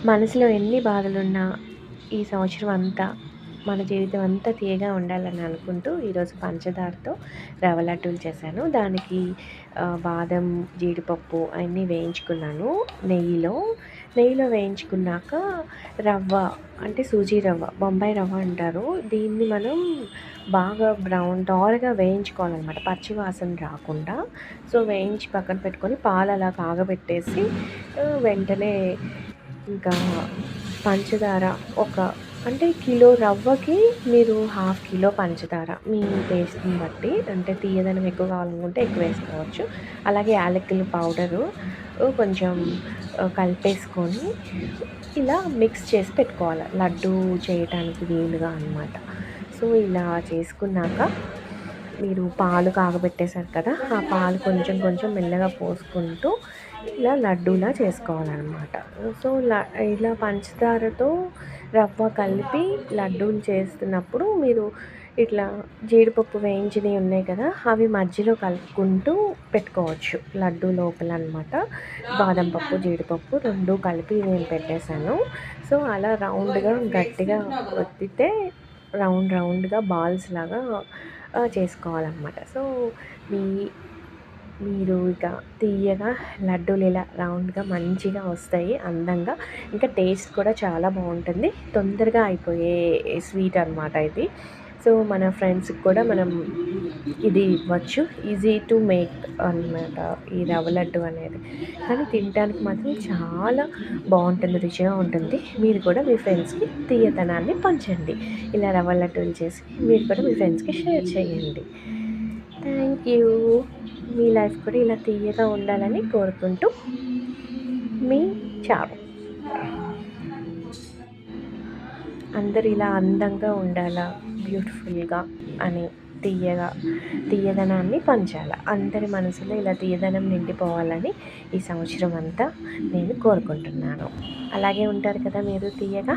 మనసులో ఎన్ని బాధలున్నా ఈ సంవత్సరం అంతా మన జీవితం అంతా తీయగా ఉండాలని అనుకుంటూ ఈరోజు పంచదారతో రవ్వ లడ్డూలు చేశాను. దానికి బాదం, జీడిపప్పు అన్నీ వేయించుకున్నాను నెయ్యిలో. నెయ్యిలో వేయించుకున్నాక రవ్వ అంటే సూజీ రవ్వ, బొంబాయి రవ్వ అంటారు. దీన్ని మనం బాగా బ్రౌన్ దోరగా వేయించుకోవాలనమాట, పచ్చి వాసన రాకుండా. సో వేయించి పక్కన పెట్టుకొని పాలు అలా కాగబెట్టేసి వెంటనే ఇంకా పంచదార ఒక అంటే కిలో రవ్వకి మీరు హాఫ్ కిలో పంచదార మీ టేస్ట్ని బట్టి, అంటే తీయదనం ఎక్కువ కావాలనుకుంటే ఎక్కువ వేసుకోవచ్చు. అలాగే యాలకుల పౌడరు కొంచెం కలిపేసుకొని ఇలా మిక్స్ చేసి పెట్టుకోవాలి లడ్డు చేయటానికి వీలుగా అనమాట. సో ఇలా చేసుకున్నాక మీరు పాలు కాగబెట్టేశారు కదా, ఆ పాలు కొంచెం కొంచెం మెల్లగా పోసుకుంటూ ఇలా లడ్డూలా చేసుకోవాలన్నమాట. సో ఇలా పంచదారతో రవ్వ కలిపి లడ్డూలు చేస్తున్నప్పుడు మీరు ఇట్లా జీడిపప్పు వేయించినవి ఉన్నాయి కదా, అవి మధ్యలో కలుపుకుంటూ పెట్టుకోవచ్చు లడ్డు లోపల అనమాట. బాదం పప్పు, జీడిపప్పు రెండు కలిపి నేను పెట్టేశాను. సో అలా రౌండ్గా గట్టిగా ఒత్తితే రౌండ్గా బాల్స్ లాగా చేసుకోవాలన్నమాట. సో మీ మీరు ఇక తీయగా లడ్డూలు ఇలా రౌండ్గా మంచిగా వస్తాయి, అందంగా. ఇంకా టేస్ట్ కూడా చాలా బాగుంటుంది, తొందరగా అయిపోయే స్వీట్ అనమాట ఇది. సో మన ఫ్రెండ్స్కి కూడా మనం ఇది ఇవ్వచ్చు, ఈజీ టు మేక్ అనమాట ఈ రవ్వ లడ్డు అనేది. కానీ తినడానికి మాత్రం చాలా బాగుంటుంది, రుచిగా ఉంటుంది. మీరు కూడా మీ ఫ్రెండ్స్కి తీయతనాన్ని పంచండి. ఇలా రవ్వ లడ్డూలు చేసి మీరు కూడా మీ ఫ్రెండ్స్కి షేర్ చేయండి. Thank you. మీ లైఫ్ కూడా ఇలా తీయగా ఉండాలని కోరుకుంటూ మీ చారు. అందరూ ఇలా అందంగా ఉండాలా, బ్యూటిఫుల్గా అని తీయదనాన్ని పంచాల. అందరి మనసులో ఇలా తీయదనం నిండిపోవాలని ఈ సంవత్సరం అంతా నేను కోరుకుంటున్నాను. అలాగే ఉంటారు కదా మీరు తీయగా.